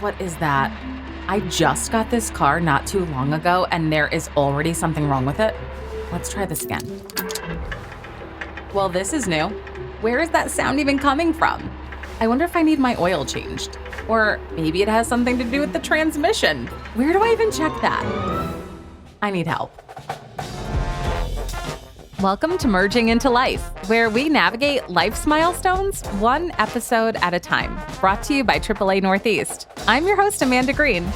What is that? I just got this car not too long ago, and there is already something wrong with it. Let's try this again. Well, this is new. Where is that sound even coming from? I wonder if I need my oil changed. Or maybe it has something to do with the transmission. Where do I even check that? I need help. Welcome to Merging into Life, where we navigate life's milestones one episode at a time. Brought to you by AAA Northeast. I'm your host, Amanda Green.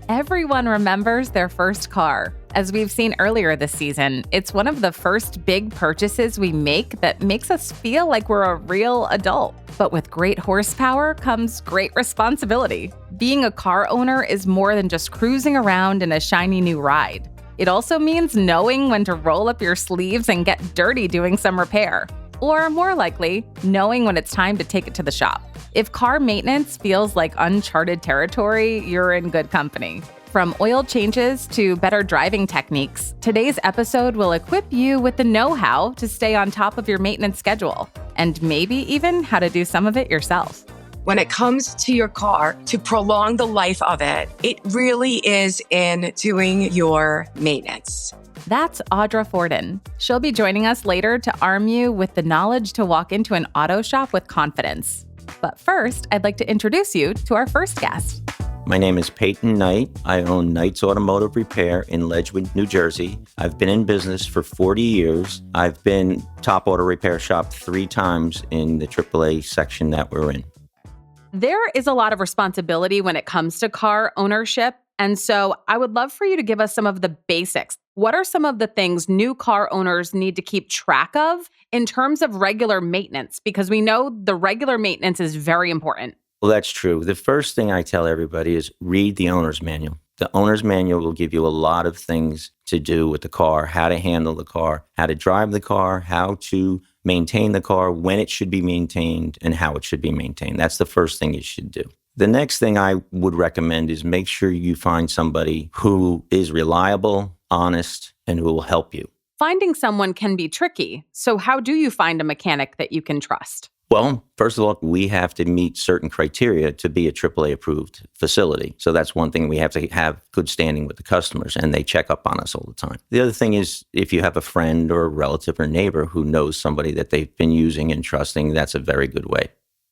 Everyone remembers their first car. As we've seen earlier this season, it's one of the first big purchases we make that makes us feel like we're a real adult. But with great horsepower comes great responsibility. Being a car owner is more than just cruising around in a shiny new ride. It also means knowing when to roll up your sleeves and get dirty doing some repair. Or more likely, knowing when it's time to take it to the shop. If car maintenance feels like uncharted territory, you're in good company. From oil changes to better driving techniques, today's episode will equip you with the know-how to stay on top of your maintenance schedule, and maybe even how to do some of it yourself. When it comes to your car, to prolong the life of it, it really is in doing your maintenance. That's Audra Fordin. She'll be joining us later to arm you with the knowledge to walk into an auto shop with confidence. But first, I'd like to introduce you to our first guest. My name is Peyton Knight. I own Knight's Automotive Repair in Ledgewood, New Jersey. I've been in business for 40 years. I've been top auto repair shop 3 times in the AAA section that we're in. There is a lot of responsibility when it comes to car ownership, and so I would love for you to give us some of the basics. What are some of the things new car owners need to keep track of in terms of regular maintenance? Because we know the regular maintenance is very important. Well, that's true. The first thing I tell everybody is read the owner's manual. The owner's manual will give you a lot of things to do with the car, how to handle the car, how to drive the car, how to maintain the car, when it should be maintained, and how it should be maintained. That's the first thing you should do. The next thing I would recommend is make sure you find somebody who is reliable, honest, and who will help you. Finding someone can be tricky. So how do you find a mechanic that you can trust? Well, first of all, we have to meet certain criteria to be a AAA approved facility. So that's one thing. We have to have good standing with the customers, and they check up on us all the time. The other thing is if you have a friend or a relative or neighbor who knows somebody that they've been using and trusting, that's a very good way.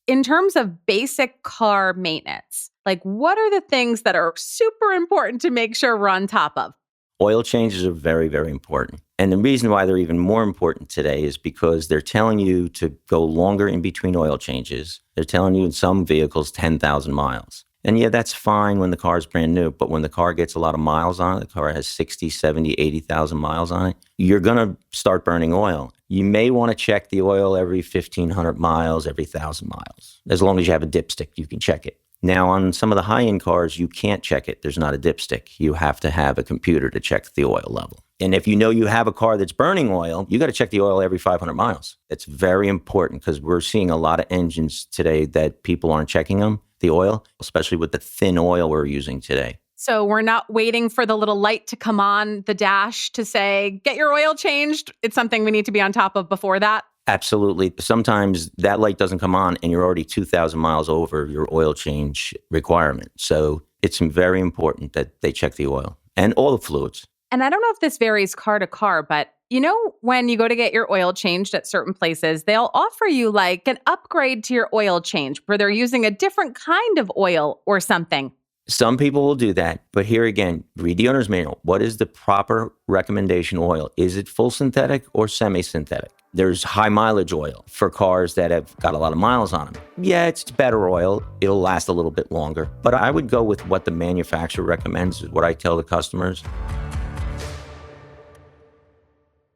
In terms of basic car maintenance, like what are the things that are super important to make sure we're on top of? Oil changes are very, very important. And the reason why they're even more important today is because they're telling you to go longer in between oil changes. They're telling you in some vehicles 10,000 miles. And yeah, that's fine when the car is brand new. But when the car gets a lot of miles on it, the car has 60, 70, 80,000 miles on it, you're going to start burning oil. You may want to check the oil every 1,500 miles, every 1,000 miles. As long as you have a dipstick, you can check it. Now, on some of the high-end cars, you can't check it. There's not a dipstick. You have to have a computer to check the oil level. And if you know you have a car that's burning oil, you got to check the oil every 500 miles. It's very important because we're seeing a lot of engines today that people aren't checking them, the oil, especially with the thin oil we're using today. So we're not waiting for the little light to come on the dash to say, get your oil changed. It's something we need to be on top of before that. Absolutely. Sometimes that light doesn't come on and you're already 2,000 miles over your oil change requirement. So it's very important that they check the oil and all the fluids. And I don't know if this varies car to car, but you know, when you go to get your oil changed at certain places, they'll offer you like an upgrade to your oil change where they're using a different kind of oil or something. Some people will do that, but here again, read the owner's manual. What is the proper recommendation oil? Is it full synthetic or semi-synthetic? There's high mileage oil for cars that have got a lot of miles on them. Yeah, it's better oil. It'll last a little bit longer. But I would go with what the manufacturer recommends, is what I tell the customers.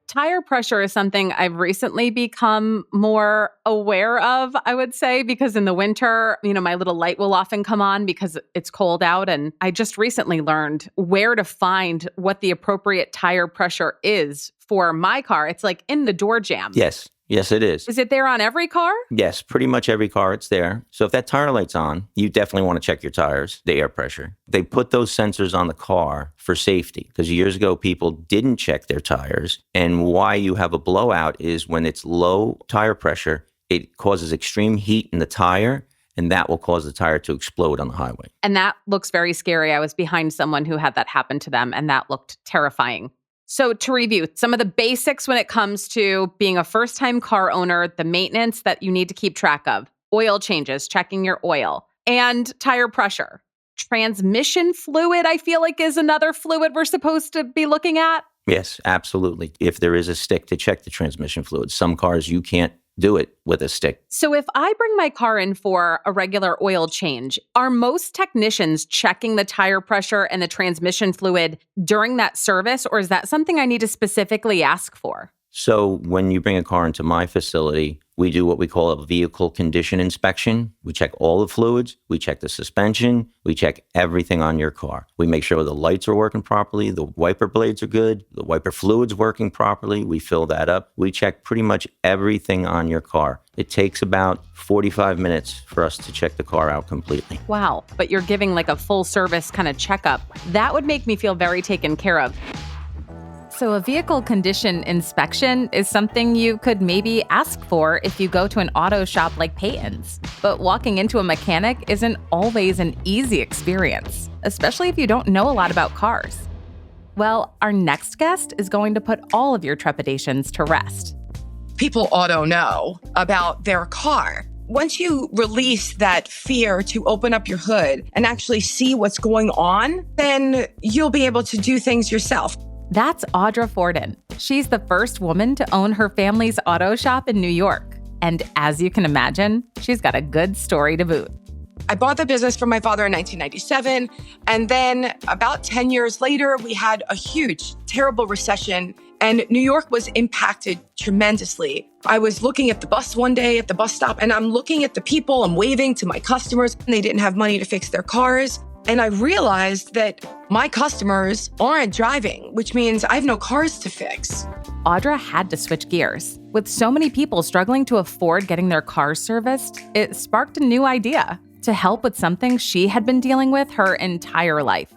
Tire pressure is something I've recently become more aware of, I would say, because in the winter, you know, my little light will often come on because it's cold out. And I just recently learned where to find what the appropriate tire pressure is for my car. It's like in the door jamb. Yes. Yes, it is. Is it there on every car? Yes, pretty much every car it's there. So if that tire light's on, you definitely want to check your tires, the air pressure. They put those sensors on the car for safety because years ago people didn't check their tires. And why you have a blowout is when it's low tire pressure, it causes extreme heat in the tire and that will cause the tire to explode on the highway. And that looks very scary. I was behind someone who had that happen to them, and that looked terrifying. So to review, some of the basics when it comes to being a first-time car owner, the maintenance that you need to keep track of, oil changes, checking your oil, and tire pressure. Transmission fluid, I feel like, is another fluid we're supposed to be looking at. Yes, absolutely. If there is a stick to check the transmission fluid, some cars you can't do it with a stick. So if I bring my car in for a regular oil change, are most technicians checking the tire pressure and the transmission fluid during that service, or is that something I need to specifically ask for? So when you bring a car into my facility, we do what we call a vehicle condition inspection. We check all the fluids, we check the suspension, we check everything on your car. We make sure the lights are working properly, the wiper blades are good, the wiper fluid's working properly. We fill that up. We check pretty much everything on your car. It takes about 45 minutes for us to check the car out completely. Wow, but you're giving like a full service kind of checkup. That would make me feel very taken care of. So a vehicle condition inspection is something you could maybe ask for if you go to an auto shop like Peyton's. But walking into a mechanic isn't always an easy experience, especially if you don't know a lot about cars. Well, our next guest is going to put all of your trepidations to rest. People auto know about their car. Once you release that fear to open up your hood and actually see what's going on, then you'll be able to do things yourself. That's Audra Fordin. She's the first woman to own her family's auto shop in New York. And as you can imagine, she's got a good story to boot. I bought the business from my father in 1997. And then about 10 years later, we had a huge, terrible recession. And New York was impacted tremendously. I was looking at the bus one day at the bus stop, and I'm looking at the people, I'm waving to my customers, and they didn't have money to fix their cars. And I realized that my customers aren't driving, which means I have no cars to fix. Audra had to switch gears. With so many people struggling to afford getting their cars serviced, it sparked a new idea to help with something she had been dealing with her entire life.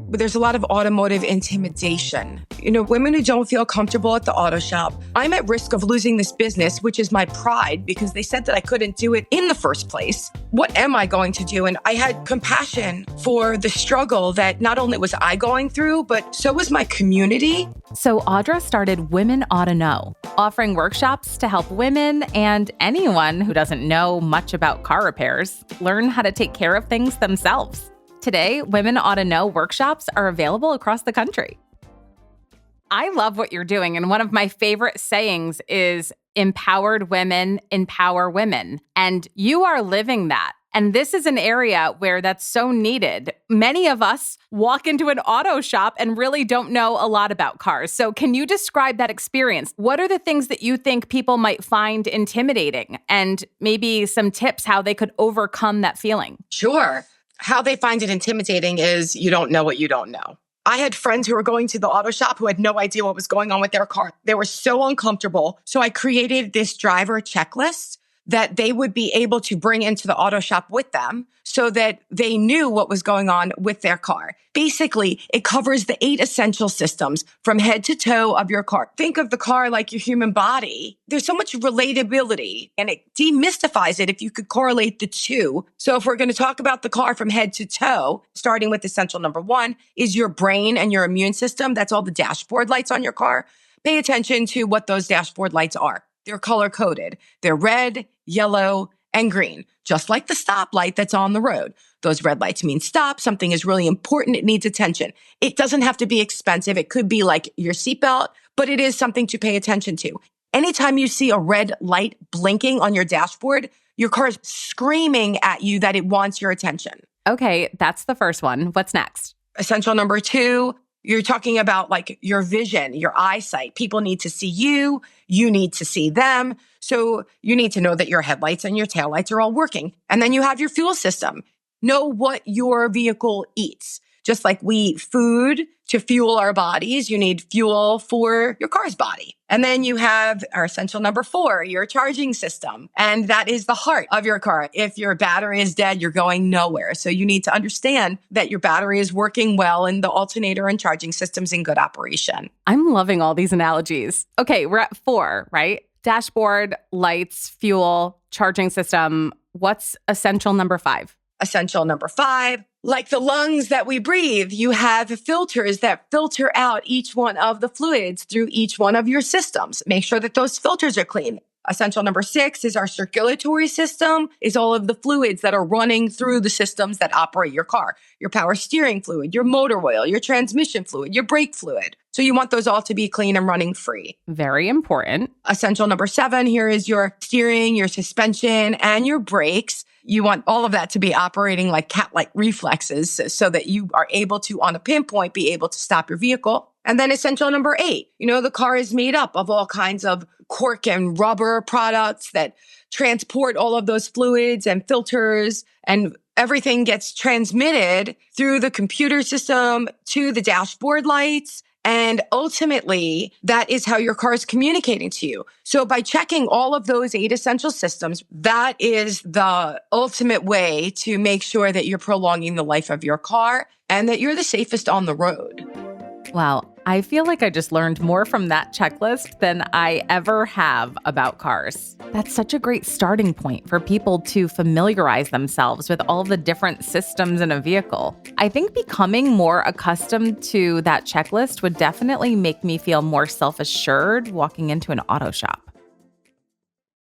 But there's a lot of automotive intimidation. Women who don't feel comfortable at the auto shop. I'm at risk of losing this business, which is my pride, because they said that I couldn't do it in the first place. What am I going to do? And I had compassion for the struggle that not only was I going through, but so was my community. So Audra started Women Ought to Know, offering workshops to help women and anyone who doesn't know much about car repairs learn how to take care of things themselves. Today, Women Ought to Know workshops are available across the country. I love what you're doing, and one of my favorite sayings is empowered women empower women, and you are living that. And this is an area where that's so needed. Many of us walk into an auto shop and really don't know a lot about cars. So can you describe that experience? What are the things that you think people might find intimidating, and maybe some tips how they could overcome that feeling? Sure. How they find it intimidating is you don't know what you don't know. I had friends who were going to the auto shop who had no idea what was going on with their car. They were so uncomfortable. So I created this driver checklist that they would be able to bring into the auto shop with them so that they knew what was going on with their car. Basically, it covers the 8 essential systems from head to toe of your car. Think of the car like your human body. There's so much relatability, and it demystifies it if you could correlate the two. So if we're going to talk about the car from head to toe, starting with essential number 1 is your brain and your immune system. That's all the dashboard lights on your car. Pay attention to what those dashboard lights are. They're color-coded. They're red, yellow, and green, just like the stoplight that's on the road. Those red lights mean stop. Something is really important. It needs attention. It doesn't have to be expensive. It could be like your seatbelt, but it is something to pay attention to. Anytime you see a red light blinking on your dashboard, your car is screaming at you that it wants your attention. Okay, that's the first one. What's next? Essential number 2, you're talking about like your vision, your eyesight. People need to see you. You need to see them. So you need to know that your headlights and your taillights are all working. And then you have your fuel system. Know what your vehicle eats. Just like we eat food to fuel our bodies, you need fuel for your car's body. And then you have our essential number 4, your charging system. And that is the heart of your car. If your battery is dead, you're going nowhere. So you need to understand that your battery is working well and the alternator and charging system's in good operation. I'm loving all these analogies. Okay, we're at 4, right? Dashboard, lights, fuel, charging system. What's essential number 5? Essential number 5, like the lungs that we breathe, you have filters that filter out each one of the fluids through each one of your systems. Make sure that those filters are clean. Essential number 6 is our circulatory system, is all of the fluids that are running through the systems that operate your car. Your power steering fluid, your motor oil, your transmission fluid, your brake fluid. So you want those all to be clean and running free. Very important. Essential number 7 here is your steering, your suspension, and your brakes. You want all of that to be operating like cat-like reflexes so that you are able to, on a pinpoint, be able to stop your vehicle. And then essential number 8, the car is made up of all kinds of cork and rubber products that transport all of those fluids and filters, and everything gets transmitted through the computer system to the dashboard lights. And ultimately, that is how your car is communicating to you. So by checking all of those 8 essential systems, that is the ultimate way to make sure that you're prolonging the life of your car and that you're the safest on the road. Wow. I feel like I just learned more from that checklist than I ever have about cars. That's such a great starting point for people to familiarize themselves with all the different systems in a vehicle. I think becoming more accustomed to that checklist would definitely make me feel more self-assured walking into an auto shop.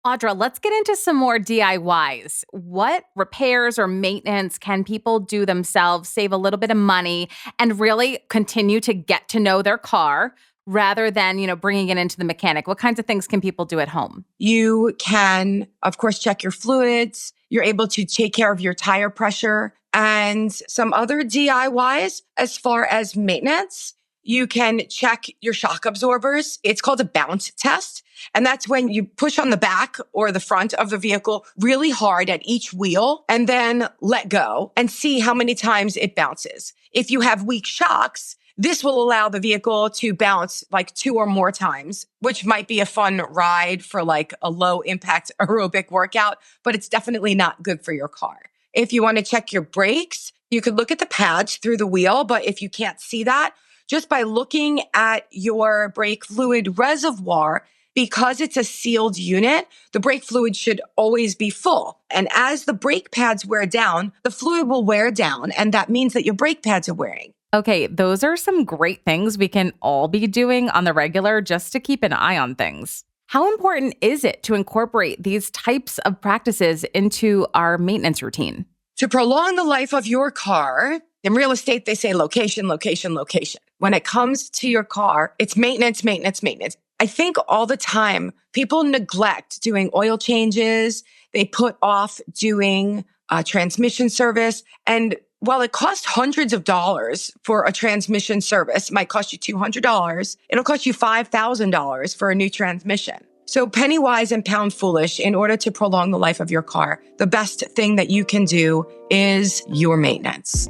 Audra, let's get into some more DIYs. What repairs or maintenance can people do themselves, save a little bit of money, and really continue to get to know their car rather than, bringing it into the mechanic? What kinds of things can people do at home? You can, of course, check your fluids. You're able to take care of your tire pressure and some other DIYs as far as maintenance. You can check your shock absorbers. It's called a bounce test. And that's when you push on the back or the front of the vehicle really hard at each wheel and then let go and see how many times it bounces. If you have weak shocks, this will allow the vehicle to bounce like 2 or more times, which might be a fun ride for like a low impact aerobic workout, but it's definitely not good for your car. If you want to check your brakes, you could look at the pads through the wheel, but if you can't see that, just by looking at your brake fluid reservoir, because it's a sealed unit, the brake fluid should always be full. And as the brake pads wear down, the fluid will wear down, and that means that your brake pads are wearing. Okay, those are some great things we can all be doing on the regular just to keep an eye on things. How important is it to incorporate these types of practices into our maintenance routine? To prolong the life of your car, in real estate, they say location, location, location. When it comes to your car, it's maintenance, maintenance, maintenance. I think all the time people neglect doing oil changes. They put off doing transmission service. And while it costs hundreds of dollars for a transmission service, it might cost you $200. It'll cost you $5,000 for a new transmission. So penny wise and pound foolish, in order to prolong the life of your car, the best thing that you can do is your maintenance.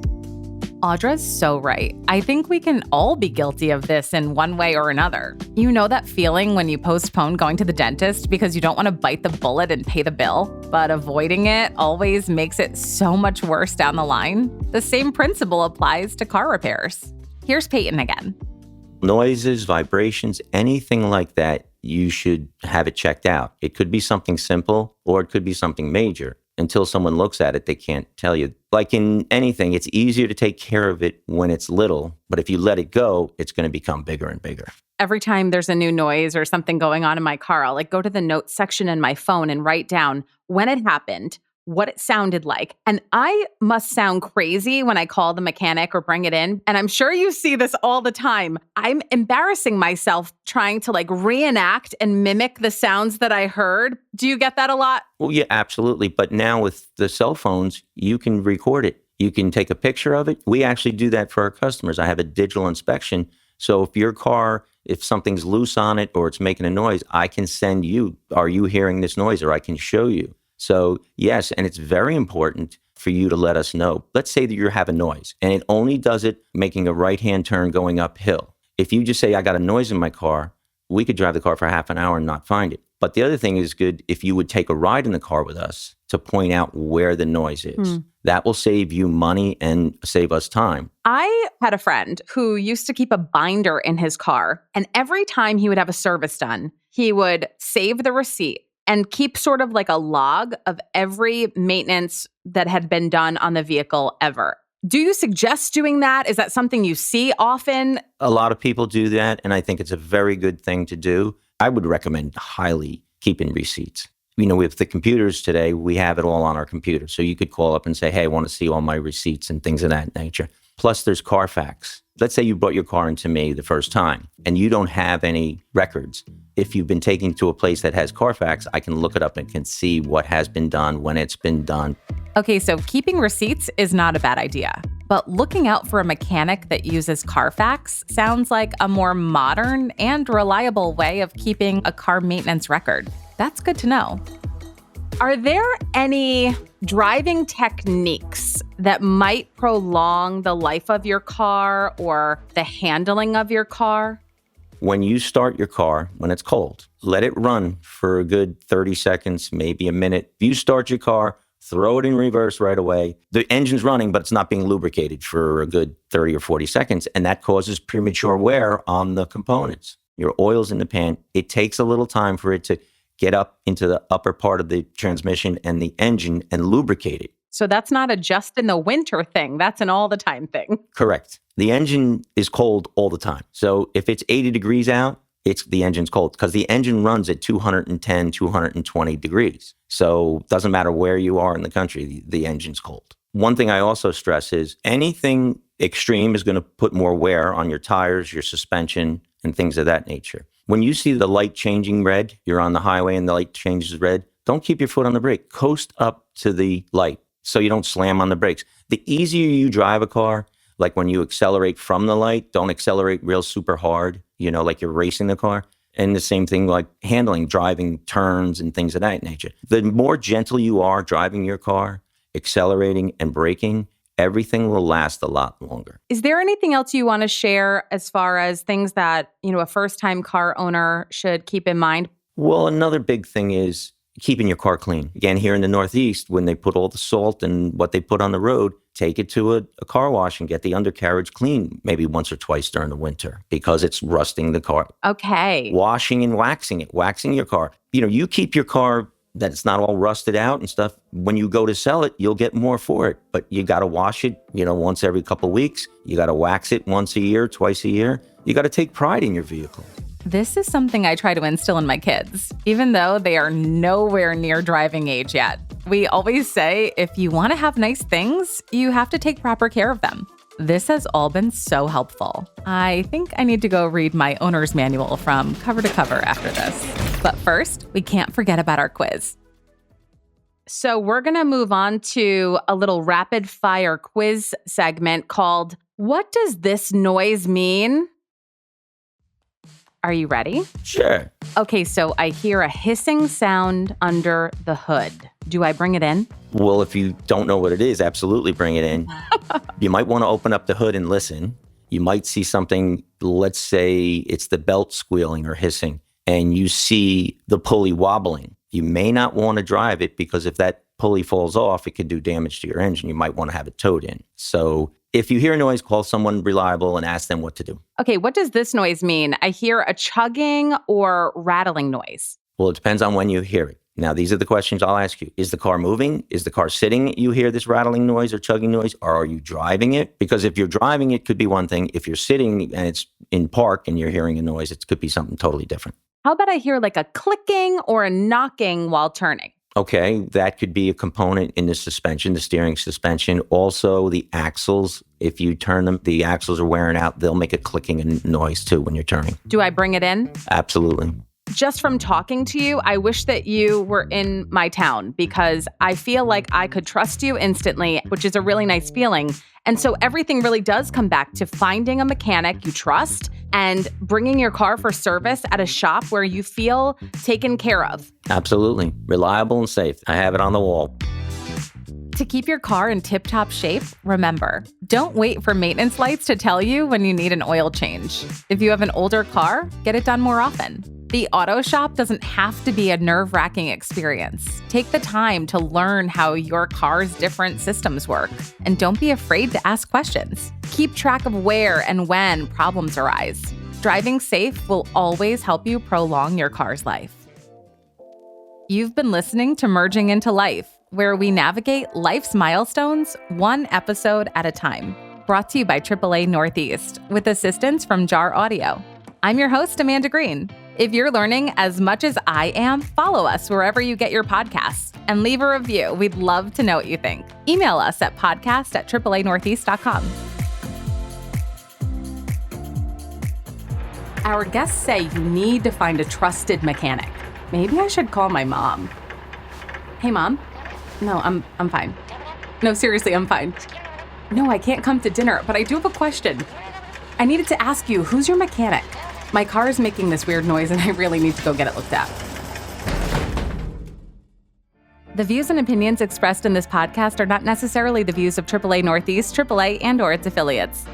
Audra's so right. I think we can all be guilty of this in one way or another. You know that feeling when you postpone going to the dentist because you don't want to bite the bullet and pay the bill, but avoiding it always makes it so much worse down the line? The same principle applies to car repairs. Here's Peyton again. Noises, vibrations, anything like that, you should have it checked out. It could be something simple or it could be something major. Until someone looks at it, they can't tell you. Like in anything, it's easier to take care of it when it's little, but if you let it go, it's going to become bigger and bigger. Every time there's a new noise or something going on in my car, I'll go to the notes section in my phone and write down when it happened, what it sounded like. And I must sound crazy when I call the mechanic or bring it in. And I'm sure you see this all the time. I'm embarrassing myself trying to reenact and mimic the sounds that I heard. Do you get that a lot? Well, yeah, absolutely. But now with the cell phones, you can record it. You can take a picture of it. We actually do that for our customers. I have a digital inspection. So if your car, if something's loose on it or it's making a noise, I can send you, are you hearing this noise? Or I can show you. So yes, and it's very important for you to let us know. Let's say that you have a noise and it only does it making a right-hand turn going uphill. If you just say, I got a noise in my car, we could drive the car for half an hour and not find it. But the other thing is good if you would take a ride in the car with us to point out where the noise is. That will save you money and save us time. I had a friend who used to keep a binder in his car, and every time he would have a service done, he would save the receipt and keep sort of like a log of every maintenance that had been done on the vehicle ever. Do you suggest doing that? Is that something you see often? A lot of people do that, and I think it's a very good thing to do. I would recommend highly keeping receipts. With the computers today, we have it all on our computer. So you could call up and say, hey, I want to see all my receipts and things of that nature. Plus, there's Carfax. Let's say you brought your car into me the first time and you don't have any records. If you've been taken to a place that has Carfax, I can look it up and can see what has been done, when it's been done. Okay, so keeping receipts is not a bad idea. But looking out for a mechanic that uses Carfax sounds like a more modern and reliable way of keeping a car maintenance record. That's good to know. Are there any driving techniques that might prolong the life of your car or the handling of your car? When you start your car, when it's cold, let it run for a good 30 seconds, maybe a minute. If you start your car, throw it in reverse right away. The engine's running, but it's not being lubricated for a good 30 or 40 seconds, and that causes premature wear on the components. Your oil's in the pan. It takes a little time for it to get up into the upper part of the transmission and the engine and lubricate it. So that's not a just in the winter thing. That's an all the time thing. Correct. The engine is cold all the time. So if it's 80 degrees out, the engine's cold because the engine runs at 210, 220 degrees. So it doesn't matter where you are in the country, the engine's cold. One thing I also stress is anything extreme is going to put more wear on your tires, your suspension, and things of that nature. When you see the light changing red, you're on the highway and the light changes red, don't keep your foot on the brake. Coast up to the light so you don't slam on the brakes. The easier you drive a car, like when you accelerate from the light, don't accelerate real super hard, like you're racing the car. And the same thing like handling, driving turns and things of that nature. The more gentle you are driving your car, accelerating and braking, everything will last a lot longer. Is there anything else you want to share as far as things that, a first-time car owner should keep in mind? Well, another big thing is keeping your car clean. Again, here in the Northeast, when they put all the salt and what they put on the road, take it to a car wash and get the undercarriage clean maybe once or twice during the winter because it's rusting the car. Okay. Washing and waxing it, waxing your car. You keep your car that it's not all rusted out and stuff. When you go to sell it, you'll get more for it. But you got to wash it, once every couple of weeks. You got to wax it once a year, twice a year. You got to take pride in your vehicle. This is something I try to instill in my kids, even though they are nowhere near driving age yet. We always say, if you want to have nice things, you have to take proper care of them. This has all been so helpful. I think I need to go read my owner's manual from cover to cover after this. But first, we can't forget about our quiz. So we're going to move on to a little rapid fire quiz segment called, What Does This Noise Mean? Are you ready? Sure. Okay, so I hear a hissing sound under the hood. Do I bring it in? Well, if you don't know what it is, absolutely bring it in. You might want to open up the hood and listen. You might see something, let's say it's the belt squealing or hissing, and you see the pulley wobbling. You may not want to drive it because if that pulley falls off, it could do damage to your engine. You might want to have it towed in. So if you hear a noise, call someone reliable and ask them what to do. Okay, what does this noise mean? I hear a chugging or rattling noise. Well, it depends on when you hear it. Now, these are the questions I'll ask you. Is the car moving? Is the car sitting? You hear this rattling noise or chugging noise? Or are you driving it? Because if you're driving, it could be one thing. If you're sitting and it's in park and you're hearing a noise, it could be something totally different. How about I hear like a clicking or a knocking while turning? Okay, that could be a component in the suspension, the steering suspension. Also, the axles, if you turn them, the axles are wearing out. They'll make a clicking noise too when you're turning. Do I bring it in? Absolutely. Just from talking to you, I wish that you were in my town because I feel like I could trust you instantly, which is a really nice feeling. And so everything really does come back to finding a mechanic you trust and bringing your car for service at a shop where you feel taken care of. Absolutely. Reliable and safe. I have it on the wall. To keep your car in tip-top shape, remember, don't wait for maintenance lights to tell you when you need an oil change. If you have an older car, get it done more often. The auto shop doesn't have to be a nerve-wracking experience. Take the time to learn how your car's different systems work, and don't be afraid to ask questions. Keep track of where and when problems arise. Driving safe will always help you prolong your car's life. You've been listening to Merging into Life, where we navigate life's milestones one episode at a time. Brought to you by AAA Northeast, with assistance from JAR Audio. I'm your host, Amanda Green. If you're learning as much as I am, follow us wherever you get your podcasts and leave a review. We'd love to know what you think. Email us at podcast@AAAnortheast.com. Our guests say you need to find a trusted mechanic. Maybe I should call my mom. Hey, Mom? No, I'm fine. No, seriously, I'm fine. No, I can't come to dinner, but I do have a question. I needed to ask you, who's your mechanic? My car is making this weird noise and I really need to go get it looked at. The views and opinions expressed in this podcast are not necessarily the views of AAA Northeast, AAA, and/or its affiliates.